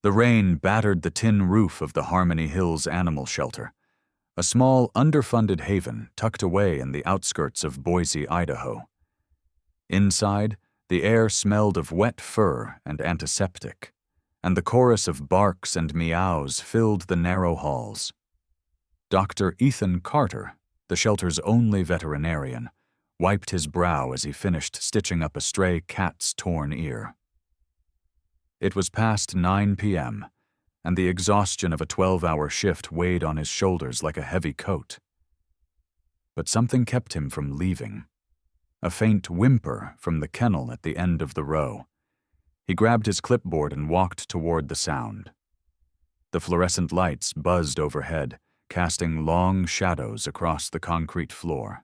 The rain battered the tin roof of the Harmony Hills Animal Shelter, a small, underfunded haven tucked away in the outskirts of Boise, Idaho. Inside, the air smelled of wet fur and antiseptic, and the chorus of barks and meows filled the narrow halls. Dr. Ethan Carter, the shelter's only veterinarian, wiped his brow as he finished stitching up a stray cat's torn ear. It was past 9 p.m., and the exhaustion of a 12-hour shift weighed on his shoulders like a heavy coat. But something kept him from leaving. A faint whimper from the kennel at the end of the row. He grabbed his clipboard and walked toward the sound. The fluorescent lights buzzed overhead, casting long shadows across the concrete floor.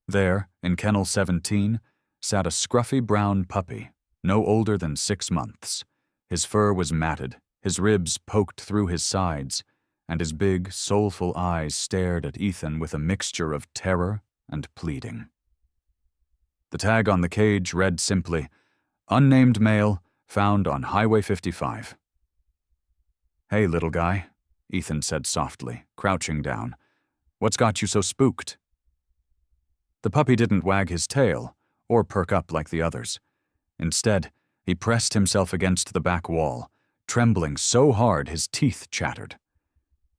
There, in Kennel 17, sat a scruffy brown puppy, no older than 6 months. His fur was matted, his ribs poked through his sides, and his big, soulful eyes stared at Ethan with a mixture of terror and pleading. The tag on the cage read simply, "Unnamed male, found on Highway 55. "Hey, little guy," Ethan said softly, crouching down. "What's got you so spooked?" The puppy didn't wag his tail or perk up like the others. Instead, he pressed himself against the back wall, trembling so hard his teeth chattered.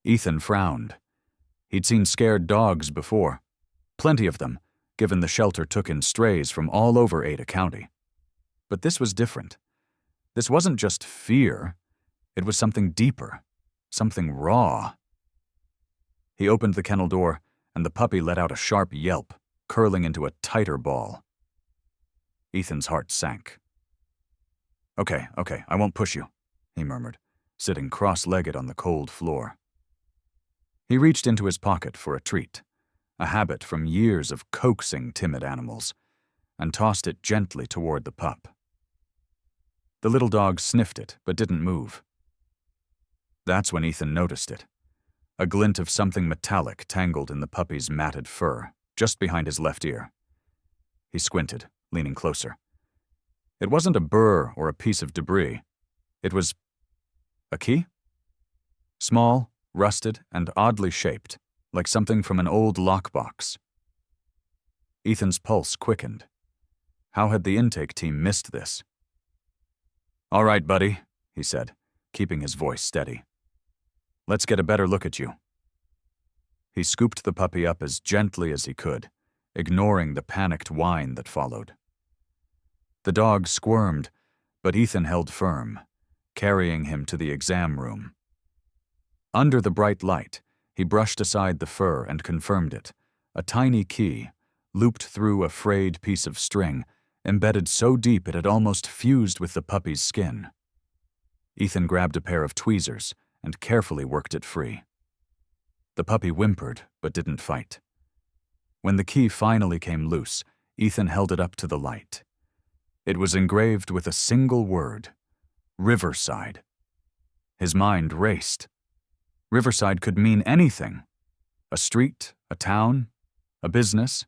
Ethan frowned. He'd seen scared dogs before. Plenty of them, given the shelter took in strays from all over Ada County. But this was different. This wasn't just fear. It was something deeper, something raw. He opened the kennel door, and the puppy let out a sharp yelp, curling into a tighter ball. Ethan's heart sank. Okay, I won't push you," he murmured, sitting cross-legged on the cold floor. He reached into his pocket for a treat, a habit from years of coaxing timid animals, and tossed it gently toward the pup. The little dog sniffed it, but didn't move. That's when Ethan noticed it. A glint of something metallic tangled in the puppy's matted fur, just behind his left ear. He squinted, leaning closer. It wasn't a burr or a piece of debris. It was a key? Small, rusted, and oddly shaped, like something from an old lockbox. Ethan's pulse quickened. How had the intake team missed this? "All right, buddy," he said, keeping his voice steady. "Let's get a better look at you." He scooped the puppy up as gently as he could, ignoring the panicked whine that followed. The dog squirmed, but Ethan held firm, carrying him to the exam room. Under the bright light, he brushed aside the fur and confirmed it, a tiny key, looped through a frayed piece of string, embedded so deep it had almost fused with the puppy's skin. Ethan grabbed a pair of tweezers and carefully worked it free. The puppy whimpered, but didn't fight. When the key finally came loose, Ethan held it up to the light. It was engraved with a single word: Riverside. His mind raced. Riverside could mean anything. A street, a town, a business.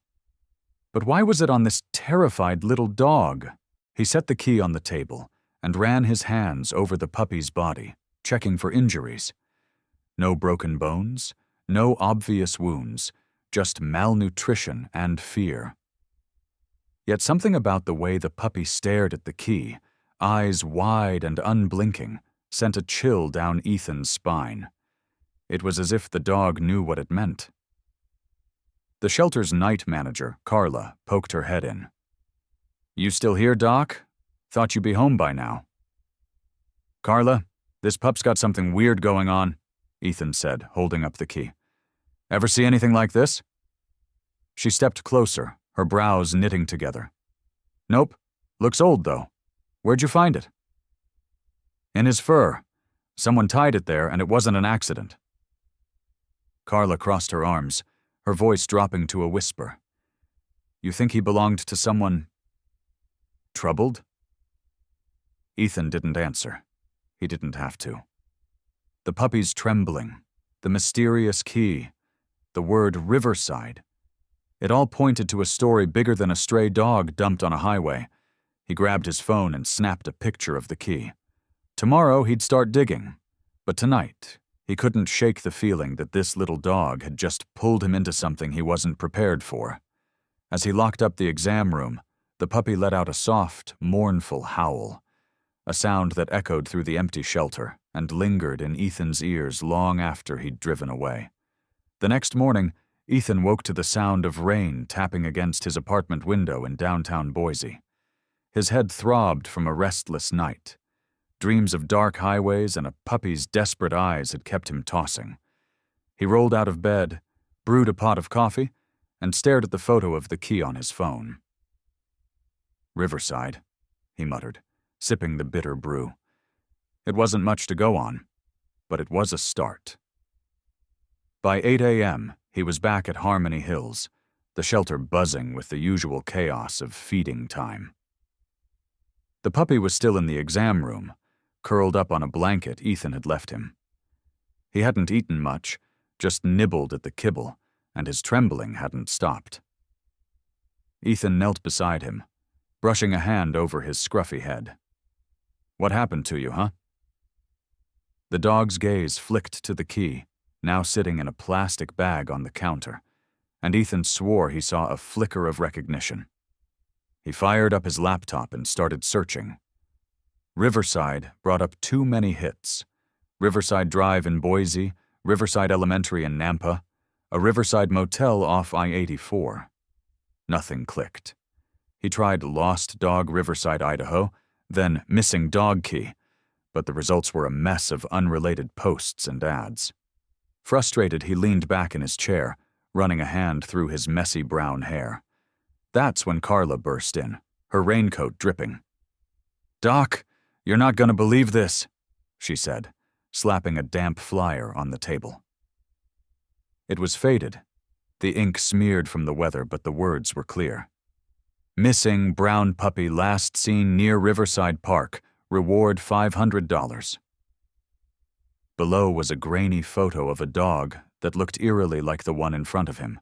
But why was it on this terrified little dog? He set the key on the table and ran his hands over the puppy's body, checking for injuries. No broken bones, no obvious wounds, just malnutrition and fear. Yet something about the way the puppy stared at the key, eyes wide and unblinking, sent a chill down Ethan's spine. It was as if the dog knew what it meant. The shelter's night manager, Carla, poked her head in. "You still here, Doc? Thought you'd be home by now." "Carla, this pup's got something weird going on," Ethan said, holding up the key. "Ever see anything like this?" She stepped closer, her brows knitting together. "Nope. Looks old, though. Where'd you find it?" "In his fur. Someone tied it there, and it wasn't an accident." Carla crossed her arms, her voice dropping to a whisper. "You think he belonged to someone troubled?" Ethan didn't answer. He didn't have to. The puppy's trembling, the mysterious key, the word Riverside. It all pointed to a story bigger than a stray dog dumped on a highway. He grabbed his phone and snapped a picture of the key. Tomorrow he'd start digging, but tonight he couldn't shake the feeling that this little dog had just pulled him into something he wasn't prepared for. As he locked up the exam room, the puppy let out a soft, mournful howl, a sound that echoed through the empty shelter and lingered in Ethan's ears long after he'd driven away. The next morning, Ethan woke to the sound of rain tapping against his apartment window in downtown Boise. His head throbbed from a restless night. Dreams of dark highways and a puppy's desperate eyes had kept him tossing. He rolled out of bed, brewed a pot of coffee, and stared at the photo of the key on his phone. "Riverside," he muttered, sipping the bitter brew. It wasn't much to go on, but it was a start. By 8 a.m., he was back at Harmony Hills, the shelter buzzing with the usual chaos of feeding time. The puppy was still in the exam room, curled up on a blanket Ethan had left him. He hadn't eaten much, just nibbled at the kibble, and his trembling hadn't stopped. Ethan knelt beside him, brushing a hand over his scruffy head. "What happened to you, huh?" The dog's gaze flicked to the key, now sitting in a plastic bag on the counter, and Ethan swore he saw a flicker of recognition. He fired up his laptop and started searching. Riverside brought up too many hits. Riverside Drive in Boise, Riverside Elementary in Nampa, a Riverside motel off I-84. Nothing clicked. He tried Lost Dog Riverside, Idaho, then Missing Dog Key, but the results were a mess of unrelated posts and ads. Frustrated, he leaned back in his chair, running a hand through his messy brown hair. That's when Carla burst in, her raincoat dripping. "Doc, you're not going to believe this," she said, slapping a damp flyer on the table. It was faded, the ink smeared from the weather, but the words were clear. "Missing brown puppy last seen near Riverside Park. Reward $500. Below was a grainy photo of a dog that looked eerily like the one in front of him.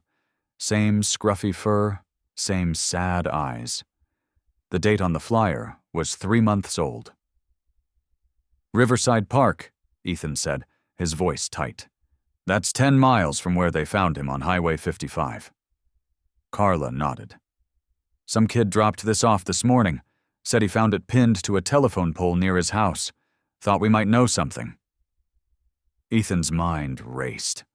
Same scruffy fur, same sad eyes. The date on the flyer was 3 months old. "Riverside Park," Ethan said, his voice tight. "That's 10 miles from where they found him on Highway 55. Carla nodded. "Some kid dropped this off this morning. Said he found it pinned to a telephone pole near his house. Thought we might know something." Ethan's mind raced.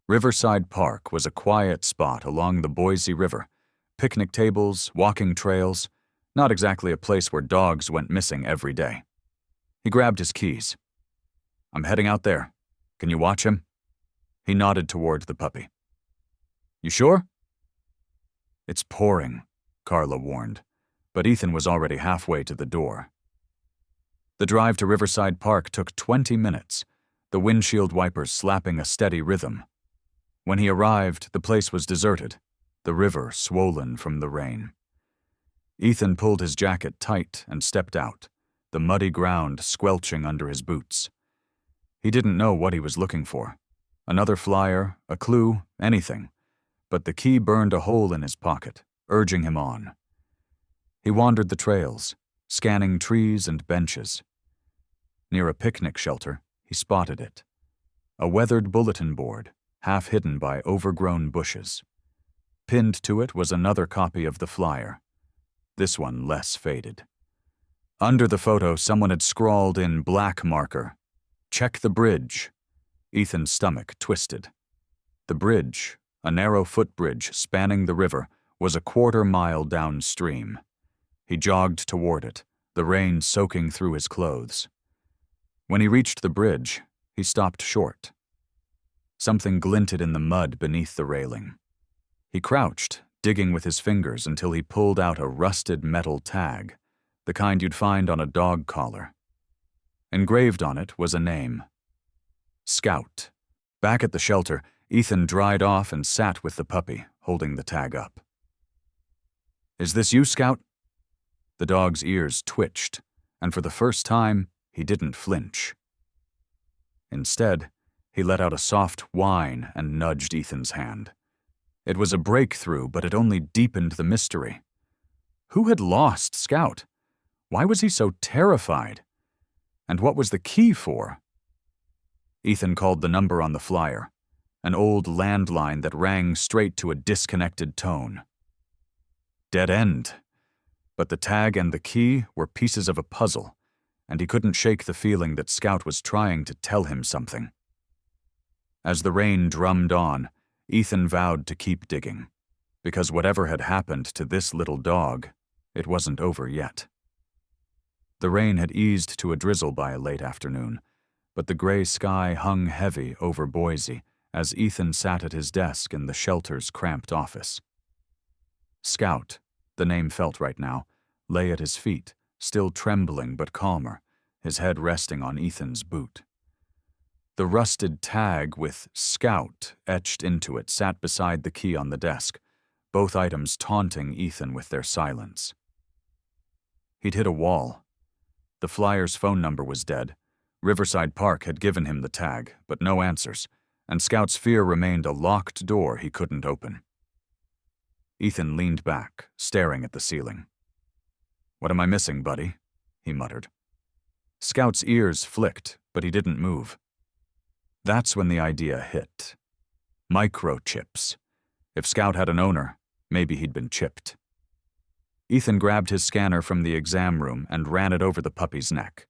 Riverside Park was a quiet spot along the Boise River. Picnic tables, walking trails, not exactly a place where dogs went missing every day. He grabbed his keys. "I'm heading out there. Can you watch him?" He nodded toward the puppy. "You sure?" "It's pouring," Carla warned, but Ethan was already halfway to the door. The drive to Riverside Park took 20 minutes, the windshield wipers slapping a steady rhythm. When he arrived, the place was deserted, the river swollen from the rain. Ethan pulled his jacket tight and stepped out, the muddy ground squelching under his boots. He didn't know what he was looking for. Another flyer, a clue, anything. But the key burned a hole in his pocket, urging him on. He wandered the trails, scanning trees and benches. Near a picnic shelter, he spotted it. A weathered bulletin board, half hidden by overgrown bushes. Pinned to it was another copy of the flyer, this one less faded. Under the photo, someone had scrawled in black marker, "Check the bridge." Ethan's stomach twisted. The bridge, a narrow footbridge spanning the river, was a 1/4 mile downstream. He jogged toward it, the rain soaking through his clothes. When he reached the bridge, he stopped short. Something glinted in the mud beneath the railing. He crouched, digging with his fingers until he pulled out a rusted metal tag, the kind you'd find on a dog collar. Engraved on it was a name. Scout. Back at the shelter, Ethan dried off and sat with the puppy, holding the tag up. "Is this you, Scout?" The dog's ears twitched, and for the first time, he didn't flinch. Instead, he let out a soft whine and nudged Ethan's hand. It was a breakthrough, but it only deepened the mystery. Who had lost Scout? Why was he so terrified? And what was the key for? Ethan called the number on the flyer, an old landline that rang straight to a disconnected tone. Dead end. But the tag and the key were pieces of a puzzle, and he couldn't shake the feeling that Scout was trying to tell him something. As the rain drummed on, Ethan vowed to keep digging, because whatever had happened to this little dog, it wasn't over yet. The rain had eased to a drizzle by late afternoon, but the gray sky hung heavy over Boise as Ethan sat at his desk in the shelter's cramped office. Scout, the name felt right now, lay at his feet, still trembling but calmer, his head resting on Ethan's boot. The rusted tag with Scout etched into it sat beside the key on the desk, both items taunting Ethan with their silence. He'd hit a wall. The flyer's phone number was dead. Riverside Park had given him the tag, but no answers, and Scout's fear remained a locked door he couldn't open. Ethan leaned back, staring at the ceiling. "What am I missing, buddy?" he muttered. Scout's ears flicked, but he didn't move. That's when the idea hit. Microchips. If Scout had an owner, maybe he'd been chipped. Ethan grabbed his scanner from the exam room and ran it over the puppy's neck.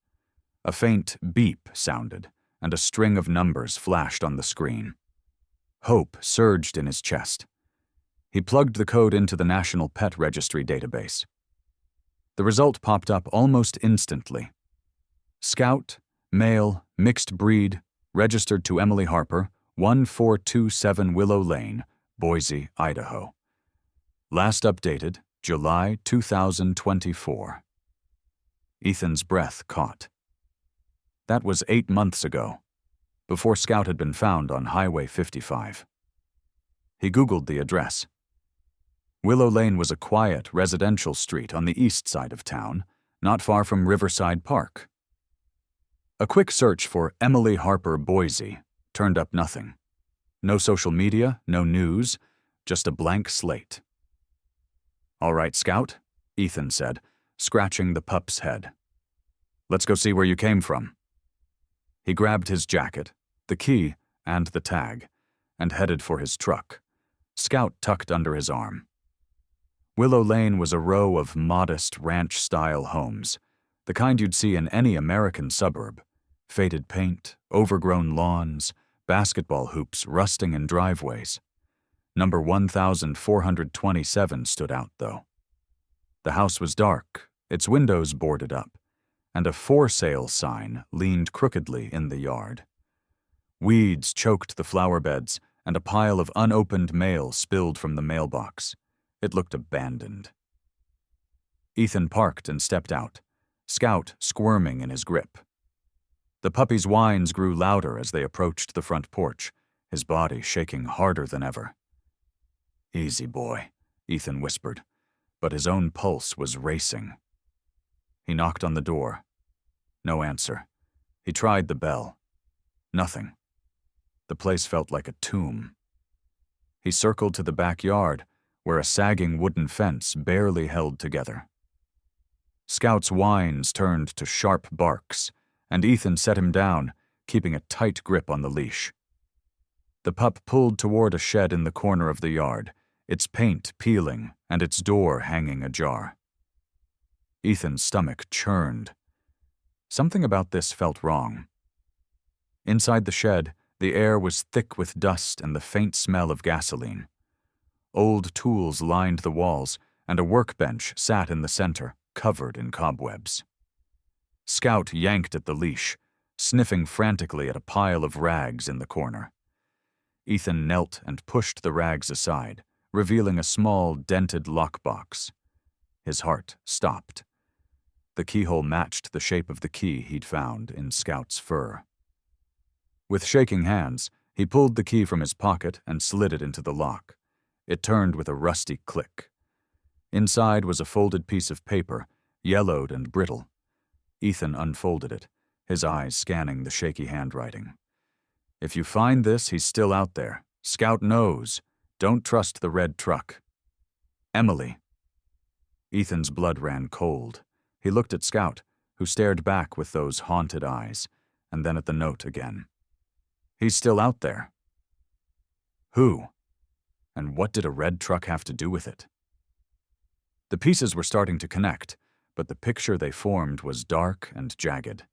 A faint beep sounded, and a string of numbers flashed on the screen. Hope surged in his chest. He plugged the code into the National Pet Registry database. The result popped up almost instantly. Scout, male, mixed breed, registered to Emily Harper, 1427 Willow Lane, Boise, Idaho. Last updated, July 2024. Ethan's breath caught. That was 8 months ago, before Scout had been found on Highway 55. He Googled the address. Willow Lane was a quiet residential street on the east side of town, not far from Riverside Park. A quick search for Emily Harper Boise turned up nothing. No social media, no news, just a blank slate. "All right, Scout," Ethan said, scratching the pup's head. "Let's go see where you came from." He grabbed his jacket, the key, and the tag, and headed for his truck, Scout tucked under his arm. Willow Lane was a row of modest ranch-style homes, the kind you'd see in any American suburb. Faded paint, overgrown lawns, basketball hoops rusting in driveways. Number 1427 stood out, though. The house was dark, its windows boarded up, and a for sale sign leaned crookedly in the yard. Weeds choked the flower beds, and a pile of unopened mail spilled from the mailbox. It looked abandoned. Ethan parked and stepped out, Scout squirming in his grip. The puppy's whines grew louder as they approached the front porch, his body shaking harder than ever. "Easy, boy," Ethan whispered, but his own pulse was racing. He knocked on the door. No answer. He tried the bell. Nothing. The place felt like a tomb. He circled to the backyard, where a sagging wooden fence barely held together. Scout's whines turned to sharp barks, and Ethan set him down, keeping a tight grip on the leash. The pup pulled toward a shed in the corner of the yard, its paint peeling and its door hanging ajar. Ethan's stomach churned. Something about this felt wrong. Inside the shed, the air was thick with dust and the faint smell of gasoline. Old tools lined the walls, and a workbench sat in the center, covered in cobwebs. Scout yanked at the leash, sniffing frantically at a pile of rags in the corner. Ethan knelt and pushed the rags aside, revealing a small, dented lockbox. His heart stopped. The keyhole matched the shape of the key he'd found in Scout's fur. With shaking hands, he pulled the key from his pocket and slid it into the lock. It turned with a rusty click. Inside was a folded piece of paper, yellowed and brittle. Ethan unfolded it, his eyes scanning the shaky handwriting. "If you find this, he's still out there. Scout knows. Don't trust the red truck. Emily." Ethan's blood ran cold. He looked at Scout, who stared back with those haunted eyes, and then at the note again. He's still out there. Who? And what did a red truck have to do with it? The pieces were starting to connect, but the picture they formed was dark and jagged.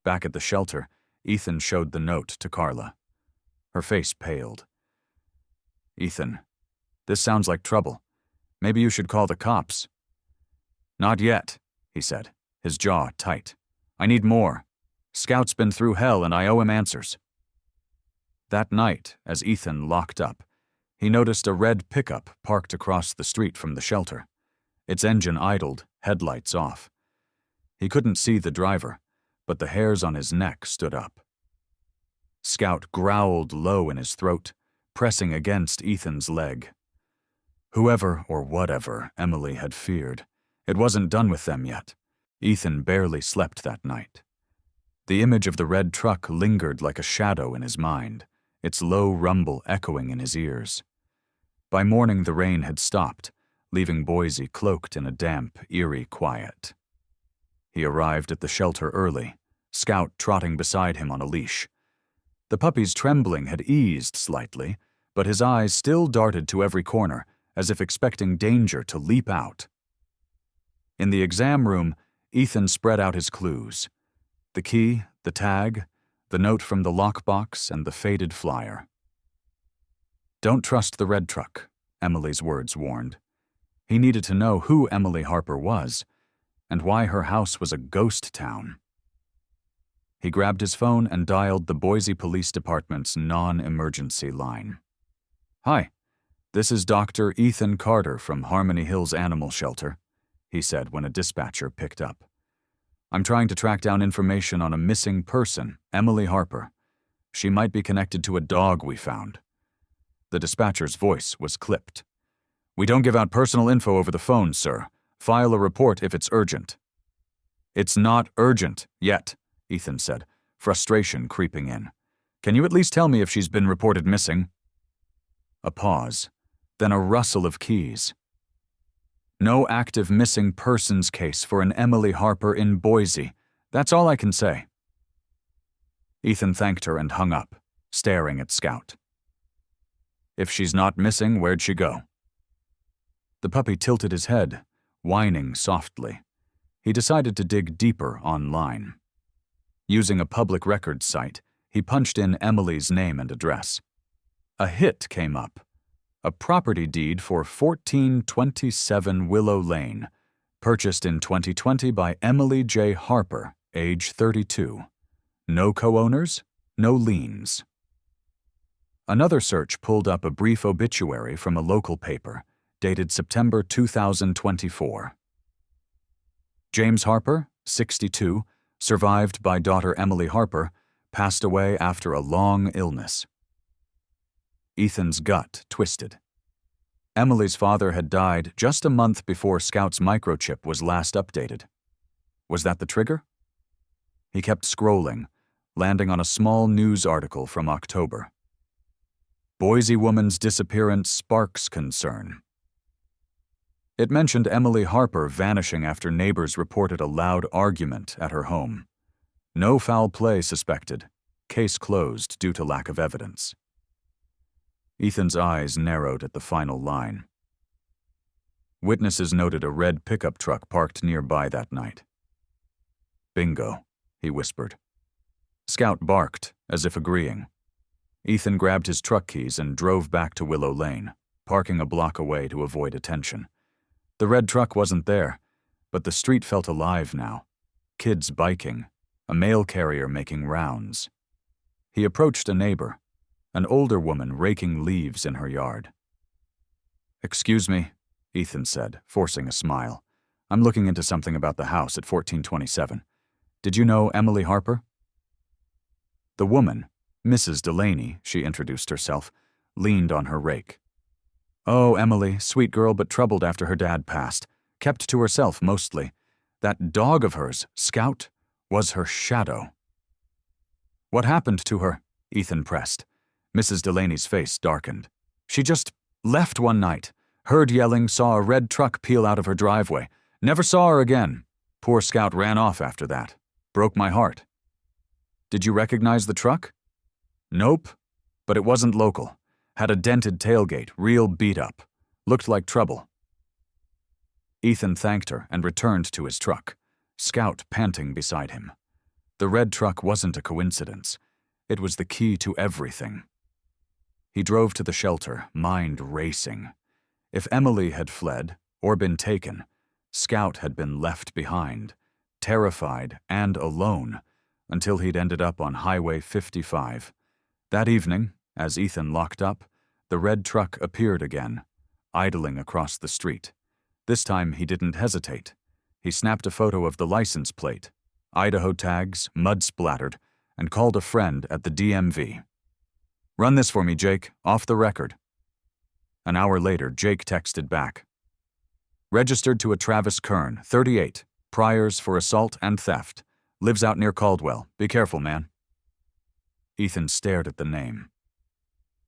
Back at the shelter, Ethan showed the note to Carla. Her face paled. "Ethan, this sounds like trouble. Maybe you should call the cops." "Not yet," he said, his jaw tight. "I need more. Scout's been through hell and I owe him answers." That night, as Ethan locked up, he noticed a red pickup parked across the street from the shelter. Its engine idled, headlights off. He couldn't see the driver, but the hairs on his neck stood up. Scout growled low in his throat, pressing against Ethan's leg. Whoever or whatever Emily had feared, it wasn't done with them yet. Ethan barely slept that night. The image of the red truck lingered like a shadow in his mind, its low rumble echoing in his ears. By morning the rain had stopped, leaving Boise cloaked in a damp, eerie quiet. He arrived at the shelter early, Scout trotting beside him on a leash. The puppy's trembling had eased slightly, but his eyes still darted to every corner, as if expecting danger to leap out. In the exam room, Ethan spread out his clues: the key, the tag, the note from the lockbox, and the faded flyer. "Don't trust the red truck," Emily's words warned. He needed to know who Emily Harper was, and why her house was a ghost town. He grabbed his phone and dialed the Boise Police Department's non-emergency line. "Hi, this is Dr. Ethan Carter from Harmony Hills Animal Shelter," he said when a dispatcher picked up. "I'm trying to track down information on a missing person, Emily Harper. She might be connected to a dog we found." The dispatcher's voice was clipped. "We don't give out personal info over the phone, sir. File a report if it's urgent." "It's not urgent yet," Ethan said, frustration creeping in. "Can you at least tell me if she's been reported missing?" A pause, then a rustle of keys. "No active missing persons case for an Emily Harper in Boise. That's all I can say." Ethan thanked her and hung up, staring at Scout. "If she's not missing, where'd she go?" The puppy tilted his head, whining softly. He decided to dig deeper online. Using a public records site, he punched in Emily's name and address. A hit came up. A property deed for 1427 Willow Lane, purchased in 2020 by Emily J. Harper, age 32. No co-owners, no liens. Another search pulled up a brief obituary from a local paper, dated September 2024. James Harper, 62, survived by daughter Emily Harper, passed away after a long illness. Ethan's gut twisted. Emily's father had died just a month before Scout's microchip was last updated. Was that the trigger? He kept scrolling, landing on a small news article from October. Boise woman's disappearance sparks concern. It mentioned Emily Harper vanishing after neighbors reported a loud argument at her home. No foul play suspected. Case closed due to lack of evidence. Ethan's eyes narrowed at the final line. Witnesses noted a red pickup truck parked nearby that night. "Bingo," he whispered. Scout barked, as if agreeing. Ethan grabbed his truck keys and drove back to Willow Lane, parking a block away to avoid attention. The red truck wasn't there, but the street felt alive now. Kids biking, a mail carrier making rounds. He approached a neighbor, an older woman raking leaves in her yard. "Excuse me," Ethan said, forcing a smile. "I'm looking into something about the house at 1427. Did you know Emily Harper?" The woman, Mrs. Delaney, she introduced herself, leaned on her rake. "Oh, Emily, sweet girl but troubled after her dad passed. Kept to herself mostly. That dog of hers, Scout, was her shadow." "What happened to her?" Ethan pressed. Mrs. Delaney's face darkened. "She just left one night. Heard yelling, saw a red truck peel out of her driveway. Never saw her again. Poor Scout ran off after that. Broke my heart. Did you recognize the truck? Nope, but it wasn't local. Had a dented tailgate, real beat up. Looked like trouble. Ethan thanked her and returned to his truck, Scout panting beside him. The red truck wasn't a coincidence. It was the key to everything. He drove to the shelter, mind racing. If Emily had fled, or been taken, Scout had been left behind, terrified and alone, until he'd ended up on Highway 55. That evening, as Ethan locked up, the red truck appeared again, idling across the street. This time he didn't hesitate. He snapped a photo of the license plate, Idaho tags, mud-splattered, and called a friend at the DMV. "Run this for me, Jake, off the record." An hour later, Jake texted back. "Registered to a Travis Kern, 38, priors for assault and theft. Lives out near Caldwell. Be careful, man." Ethan stared at the name.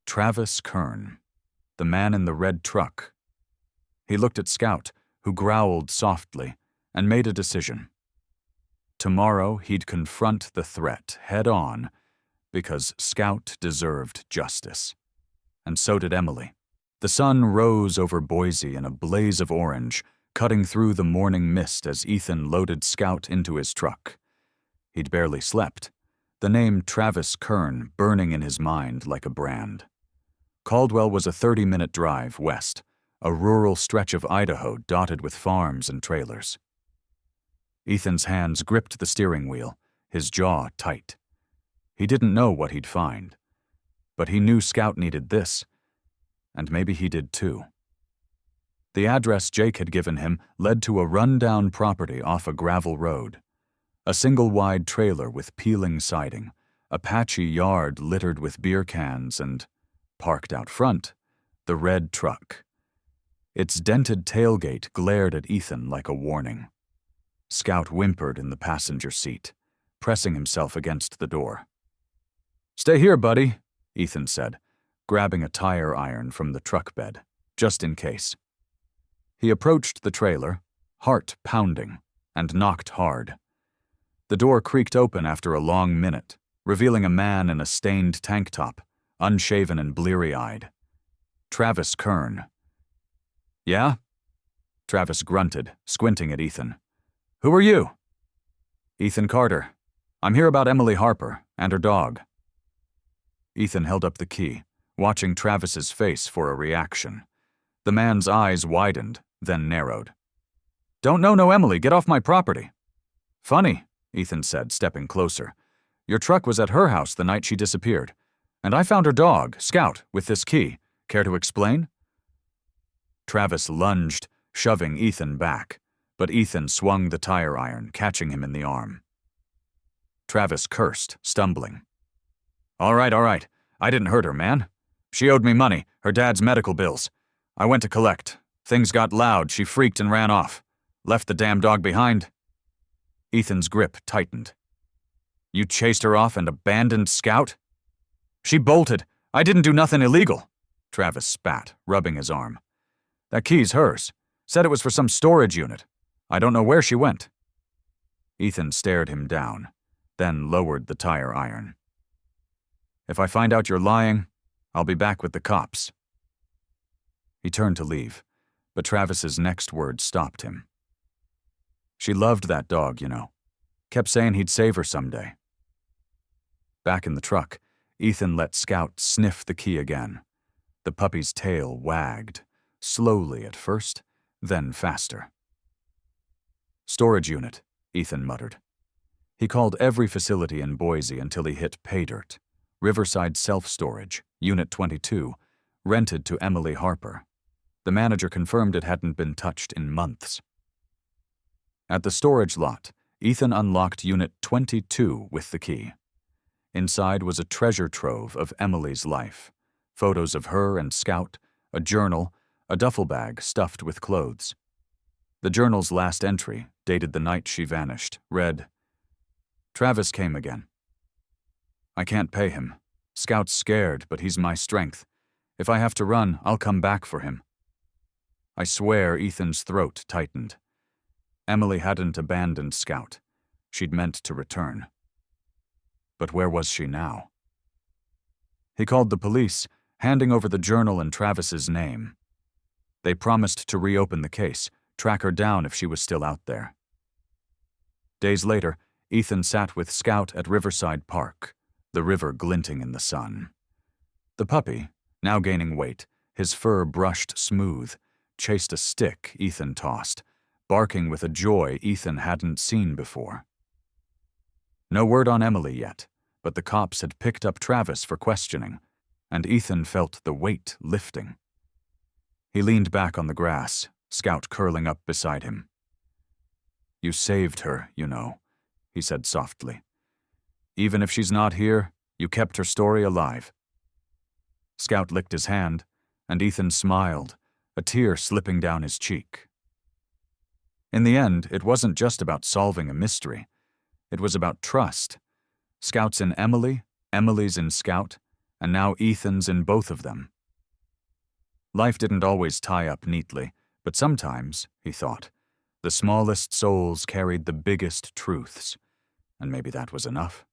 Travis Kern, the man in the red truck. He looked at Scout, who growled softly, and made a decision. Tomorrow he'd confront the threat head-on, because Scout deserved justice. And so did Emily. The sun rose over Boise in a blaze of orange, cutting through the morning mist as Ethan loaded Scout into his truck. He'd barely slept, the name Travis Kern burning in his mind like a brand. Caldwell was a 30-minute drive west, a rural stretch of Idaho dotted with farms and trailers. Ethan's hands gripped the steering wheel, his jaw tight. He didn't know what he'd find, but he knew Scout needed this, and maybe he did too. The address Jake had given him led to a run-down property off a gravel road. A single-wide trailer with peeling siding, a patchy yard littered with beer cans, and, parked out front, the red truck. Its dented tailgate glared at Ethan like a warning. Scout whimpered in the passenger seat, pressing himself against the door. "Stay here, buddy," Ethan said, grabbing a tire iron from the truck bed, just in case. He approached the trailer, heart pounding, and knocked hard. The door creaked open after a long minute, revealing a man in a stained tank top, unshaven and bleary-eyed. Travis Kern. "Yeah?" Travis grunted, squinting at Ethan. "Who are you?" "Ethan Carter. I'm here about Emily Harper and her dog." Ethan held up the key, watching Travis's face for a reaction. The man's eyes widened, then narrowed. "Don't know no Emily, get off my property." "Funny," Ethan said, stepping closer. "Your truck was at her house the night she disappeared, and I found her dog, Scout, with this key. Care to explain?" Travis lunged, shoving Ethan back, but Ethan swung the tire iron, catching him in the arm. Travis cursed, stumbling. All right. I didn't hurt her, man. She owed me money, her dad's medical bills. I went to collect. Things got loud, she freaked and ran off. Left the damn dog behind." Ethan's grip tightened. "You chased her off and abandoned Scout?" "She bolted. I didn't do nothing illegal," Travis spat, rubbing his arm. "That key's hers. Said it was for some storage unit. I don't know where she went." Ethan stared him down, then lowered the tire iron. "If I find out you're lying, I'll be back with the cops." He turned to leave, but Travis's next words stopped him. "She loved that dog, you know. Kept saying he'd save her someday." Back in the truck, Ethan let Scout sniff the key again. The puppy's tail wagged, slowly at first, then faster. "Storage unit," Ethan muttered. He called every facility in Boise until he hit pay dirt. Riverside Self-Storage, Unit 22, rented to Emily Harper. The manager confirmed it hadn't been touched in months. At the storage lot, Ethan unlocked Unit 22 with the key. Inside was a treasure trove of Emily's life. Photos of her and Scout, a journal, a duffel bag stuffed with clothes. The journal's last entry, dated the night she vanished, read, "Travis came again. I can't pay him. Scout's scared, but he's my strength. If I have to run, I'll come back for him." I swear Ethan's throat tightened. Emily hadn't abandoned Scout. She'd meant to return. But where was she now? He called the police, handing over the journal and Travis's name. They promised to reopen the case, track her down if she was still out there. Days later, Ethan sat with Scout at Riverside Park, the river glinting in the sun. The puppy, now gaining weight, his fur brushed smooth, chased a stick Ethan tossed, barking with a joy Ethan hadn't seen before. No word on Emily yet, but the cops had picked up Travis for questioning, and Ethan felt the weight lifting. He leaned back on the grass, Scout curling up beside him. "You saved her, you know," he said softly. "Even if she's not here, you kept her story alive." Scout licked his hand, and Ethan smiled, a tear slipping down his cheek. In the end, it wasn't just about solving a mystery. It was about trust. Scout's in Emily, Emily's in Scout, and now Ethan's in both of them. Life didn't always tie up neatly, but sometimes, he thought, the smallest souls carried the biggest truths, and maybe that was enough.